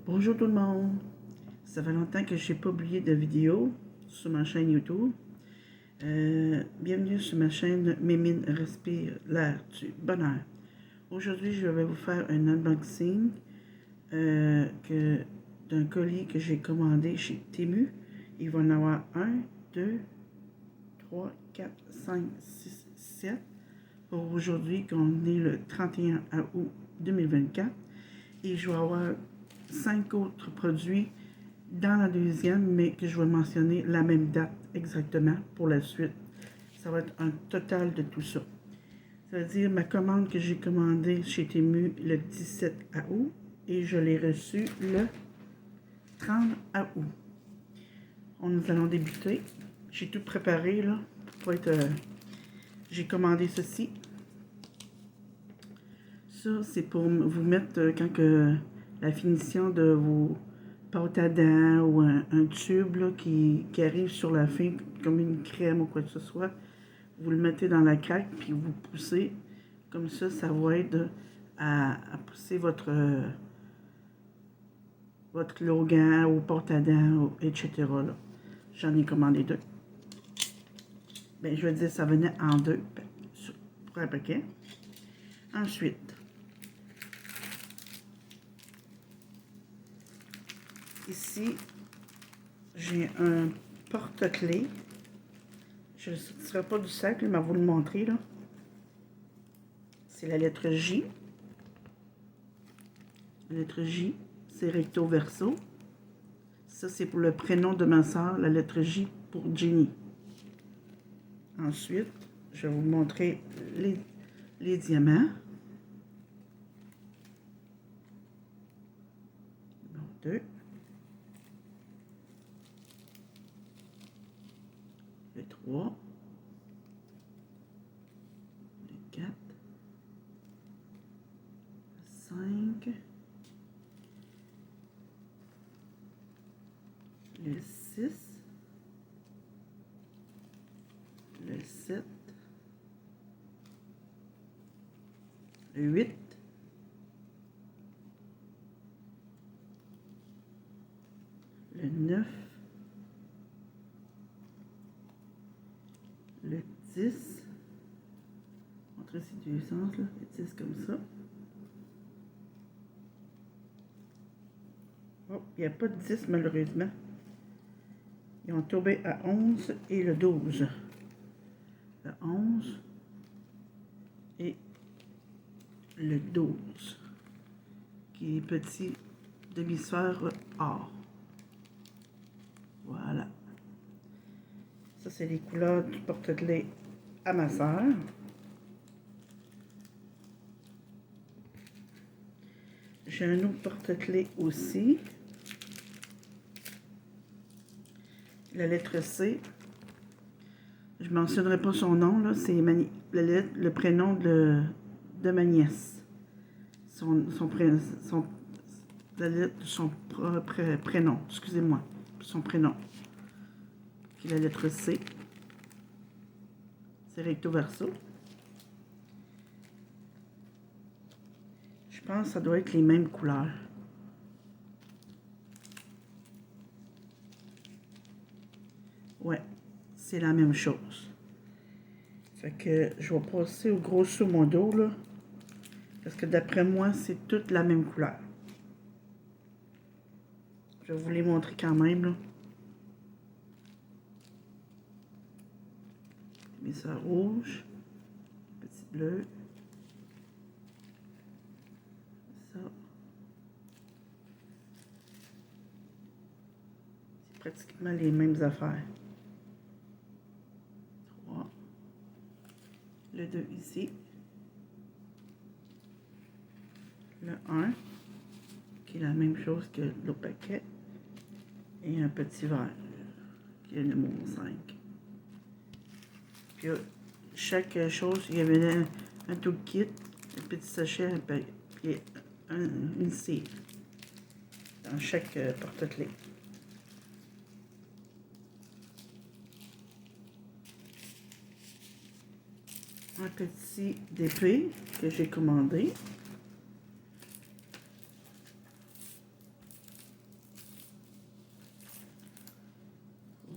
Bonjour tout le monde, ça fait longtemps que je n'ai pas publié de vidéo sur ma chaîne YouTube. Bienvenue sur ma chaîne Mémine Respire l'air du bonheur. Aujourd'hui, je vais vous faire un unboxing d'un colis que j'ai commandé chez Temu. Il va en avoir 1, 2, 3, 4, 5, 6, 7 pour aujourd'hui, qu'on est le 31 août 2024. Et je vais avoir 5 autres produits dans la deuxième, mais que je vais mentionner la même date exactement pour la suite. Ça va être un total de tout ça. Ça veut dire ma commande que j'ai commandée chez Temu le 17 août et je l'ai reçue le 30 août. Nous allons débuter. J'ai tout préparé là pour être. J'ai commandé ceci. Ça, c'est pour vous mettre quand que la finition de vos pâtes à dents ou un tube là, qui arrive sur la fin, comme une crème ou quoi que ce soit. Vous le mettez dans la craque, puis vous poussez. Comme ça, ça va aider à pousser votre Logan ou pâte à dents, etc. J'en ai commandé 2. Ben, je veux dire, ça venait en 2 pour un paquet. Ensuite, ici, j'ai un porte-clés. Je ne sortirai pas du sac, mais vous le montrer là. C'est la lettre J. La lettre J, c'est recto verso. Ça, c'est pour le prénom de ma soeur, la lettre J pour Jenny. Ensuite, je vais vous montrer les diamants. Donc, 2. Le 3. Le 4. 5. Le 6. Le 7. Le 8. Le 9. Le 10. Entre ces deux sens, là, le 10 comme ça. Oh, il n'y a pas de 10 malheureusement. Ils ont tombé à 11 et le 12. Le 11 et le 12, qui est petit demi-sphère or. Voilà. Ça, c'est les couleurs du porte-clés à ma soeur. J'ai un autre porte-clés aussi. La lettre C. Je ne mentionnerai pas son nom, là. C'est le prénom de ma nièce. La lettre de son prénom. Excusez-moi. Son prénom. Puis la lettre C. C'est recto verso. Je pense que ça doit être les mêmes couleurs. Ouais, c'est la même chose. Fait que je vais passer au grosso modo, là. Parce que d'après moi, c'est toute la même couleur. Je vais vous les montrer quand même, là. Mais ça rouge, petit bleu. Ça. C'est pratiquement les mêmes affaires. 3. Le 2 ici. Le 1, qui est la même chose que l'autre paquet. Et un petit verre, qui est le numéro 5. Puis chaque chose, il y avait un tout kit, un petit sachet, puis une cire dans chaque porte-clés. Un petit d'épée que j'ai commandé.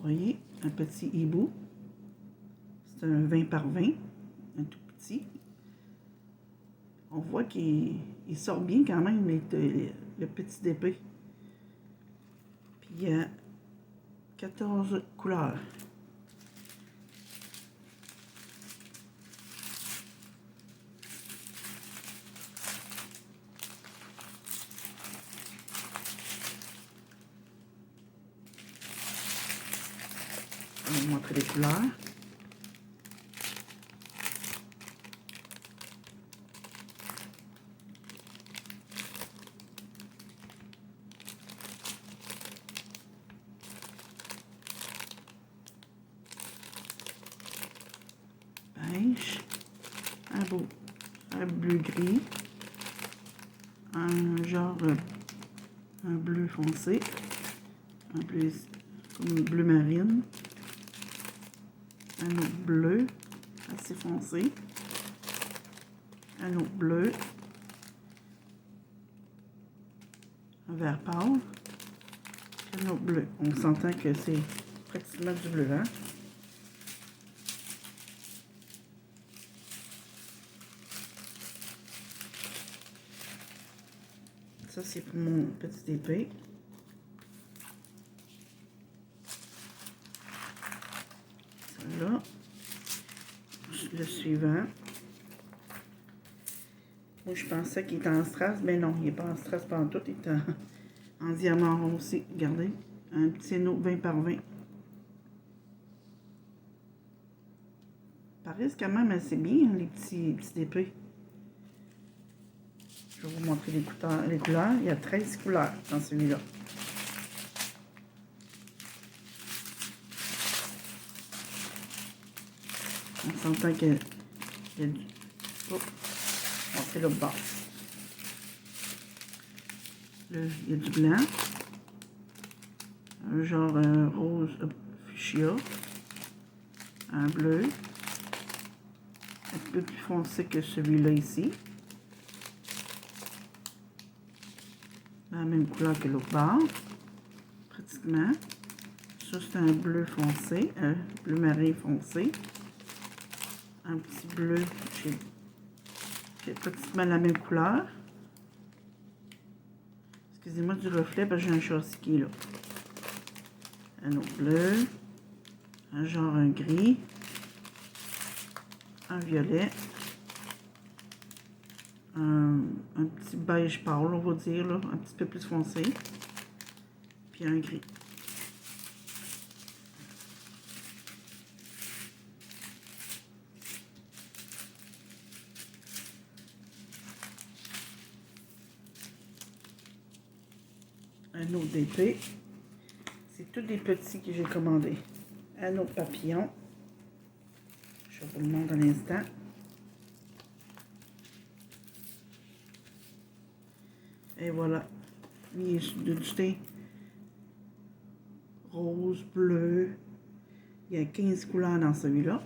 voyez, un petit hibou. C'est un 20 par 20, un tout petit. On voit qu'il sort bien quand même, le petit d'épée. Puis il y a 14 couleurs. On va vous montrer les couleurs. Beige, un bleu gris, un genre un bleu foncé, un bleu comme bleu marine, un autre bleu assez foncé, un autre bleu, un vert pâle, un autre bleu. On s'entend que c'est pratiquement du bleu vert. Ça, c'est pour mon petit épée. Là, le suivant. Moi, je pensais qu'il était en strass, mais non, il n'est pas en strass pantoute, il est en diamant rond aussi. Regardez, un petit anneau 20 par 20. Paraissent quand même assez bien, hein, les petits épées. Je vais vous montrer les couleurs. Il y a 13 couleurs dans celui-là. On s'entend qu'il y a du... Oh, c'est l'autre bord. Il y a du blanc. Un genre rose fuchsia. Un bleu. Un peu plus foncé que celui-là ici. La même couleur que l'autre bord. Pratiquement. Ça, c'est un bleu foncé. Un bleu marin foncé. Un petit bleu. J'ai pratiquement la même couleur. Excusez-moi du reflet parce que j'ai un châssis qui est là. Un autre bleu. Un genre un gris. Un violet. Un petit beige pâle, on va dire, là, un petit peu plus foncé. Puis un gris. Un autre d'épée. C'est tous des petits que j'ai commandés. Un autre papillon. Je vous le montre un instant. Et voilà. Il est de teint rose, bleu. Il y a 15 couleurs dans celui-là.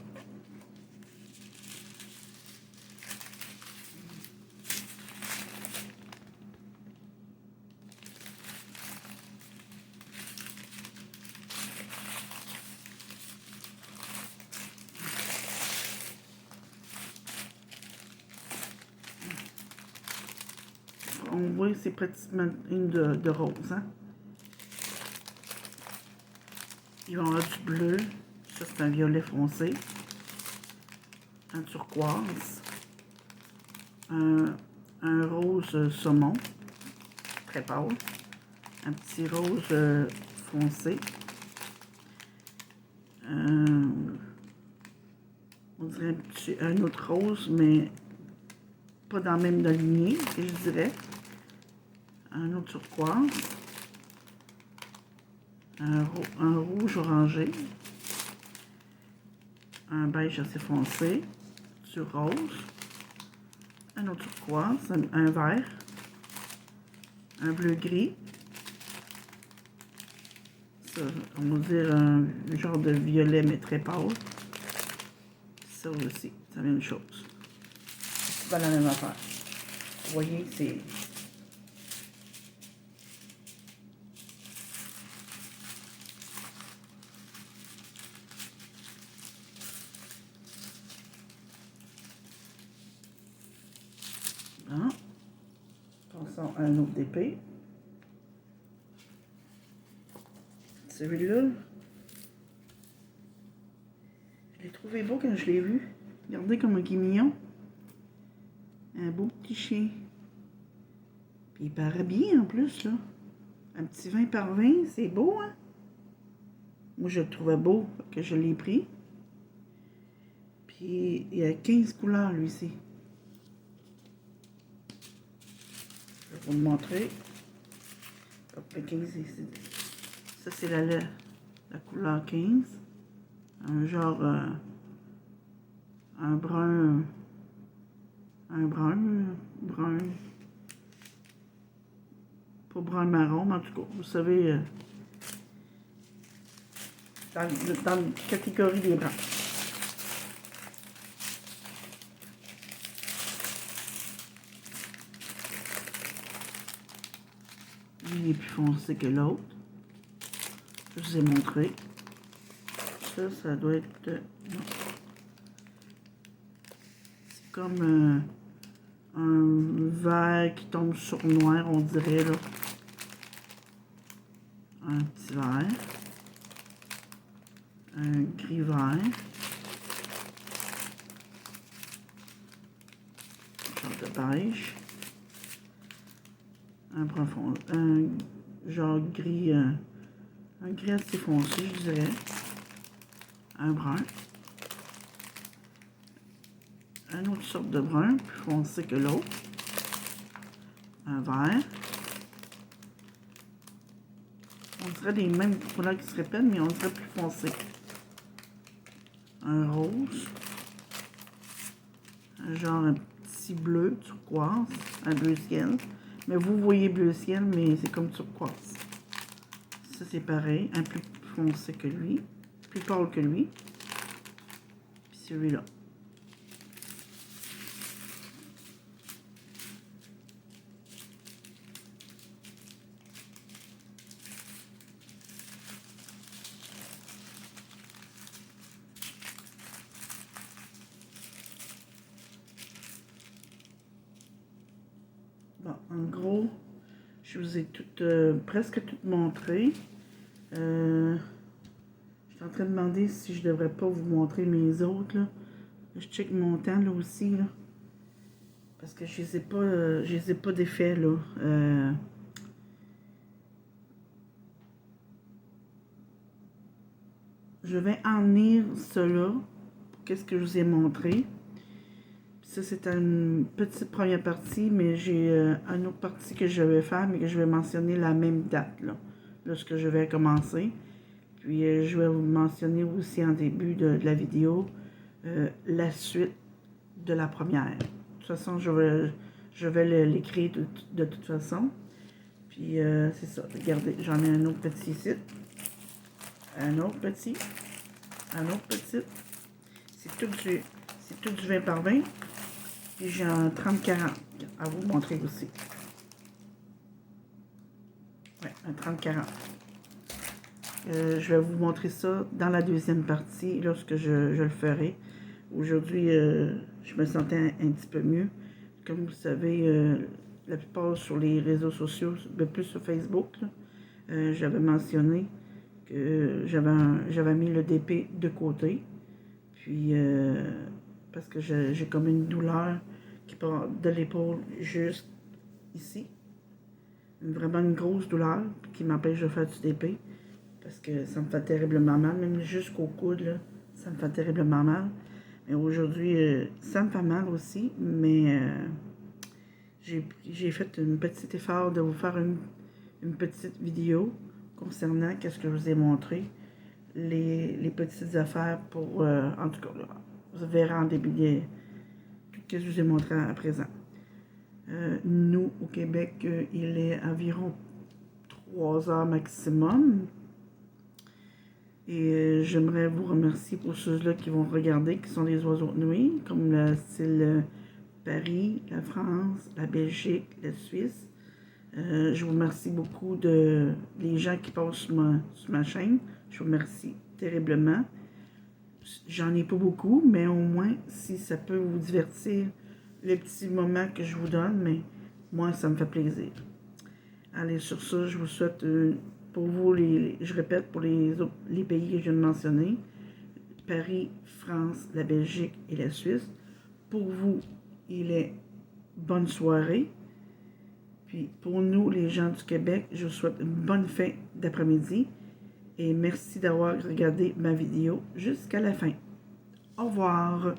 On voit que c'est pratiquement une de rose. Hein? Il va y avoir du bleu. Ça, c'est un violet foncé. Un turquoise. Un rose saumon. Très pâle. Un petit rose foncé. On dirait un autre rose, mais pas dans la même lignée, je dirais. Un autre turquoise. Un rouge orangé. Un beige assez foncé. Du rose. Un autre turquoise. Un vert. Un bleu gris. Ça, on va dire un genre de violet, mais très pâle. Ça aussi, c'est la même chose. C'est pas la même affaire. Vous voyez, c'est... Passons à un autre DP. Celui-là, je l'ai trouvé beau quand je l'ai vu. Regardez comme il est mignon. Un beau petit chien. Puis il paraît bien en plus, là. Un petit 20 par 20, c'est beau, hein? Moi, je le trouvais beau, que je l'ai pris. Puis il y a 15 couleurs, lui-ci. Je vais vous le montrer. Hop, le 15 ici. Ça, c'est la couleur 15. Un genre... un brun... brun... Pas brun marron, mais en tout cas, vous savez... dans la catégorie des bruns. Il est plus foncé que l'autre. Je vous ai montré. Ça doit être... non. C'est comme un vert qui tombe sur noir, on dirait, là. Un petit vert. Un gris vert. Genre de beige. Un brun foncé. Un genre gris... un gris assez foncé, je dirais. Un brun. Une autre sorte de brun, plus foncé que l'autre. Un vert. On dirait les mêmes couleurs qui se répètent, mais on dirait plus foncé. Un rose. Un genre un petit bleu turquoise. Un bleu ciel. Mais vous voyez bleu ciel, mais c'est comme turquoise. Ça, c'est pareil. Un plus foncé que lui. Plus pâle que lui. Puis celui-là. Bon, en gros, je vous ai presque tout montré. Je suis en train de demander si je devrais pas vous montrer mes autres, là. Je check mon temps, là, aussi, là. Parce que je les ai pas d'effet, là. Je vais en venir cela. Qu'est-ce que je vous ai montré. Ça, c'est une petite première partie, mais j'ai une autre partie que je vais faire, mais que je vais mentionner la même date, là, lorsque je vais commencer. Puis, je vais vous mentionner aussi en début de la vidéo la suite de la première. De toute façon, je vais l'écrire de toute façon. Puis, c'est ça. Regardez, j'en ai un autre petit ici. Un autre petit. Un autre petit. C'est tout du 20 par 20. Puis j'ai un 30-40 à vous montrer aussi. Ouais, un 30-40. Je vais vous montrer ça dans la deuxième partie, lorsque je le ferai. Aujourd'hui, je me sentais un petit peu mieux. Comme vous savez, la plupart sur les réseaux sociaux, plus sur Facebook, j'avais mentionné que j'avais mis le DP de côté. Puis, parce que j'ai comme une douleur qui part de l'épaule juste ici. Vraiment une grosse douleur qui m'empêche de faire du DP. Parce que ça me fait terriblement mal, même jusqu'au coude, là, ça me fait terriblement mal. Mais aujourd'hui, ça me fait mal aussi, mais j'ai fait un petit effort de vous faire une petite vidéo concernant ce que je vous ai montré. Les petites affaires pour, en tout cas, là, vous verrez en début de tout ce que je vous ai montré à présent. Nous, au Québec, il est environ 3 heures maximum. Et j'aimerais vous remercier pour ceux-là qui vont regarder, qui sont les oiseaux de nuit, comme le style Paris, la France, la Belgique, la Suisse. Je vous remercie beaucoup les gens qui passent sur ma chaîne. Je vous remercie terriblement. J'en ai pas beaucoup, mais au moins, si ça peut vous divertir, les petits moments que je vous donne, mais moi, ça me fait plaisir. Allez, sur ça, je vous souhaite, pour vous, je répète, pour les pays que je viens de mentionner, Paris, France, la Belgique et la Suisse. Pour vous, il est bonne soirée. Puis pour nous, les gens du Québec, je vous souhaite une bonne fin d'après-midi. Et merci d'avoir regardé ma vidéo jusqu'à la fin. Au revoir.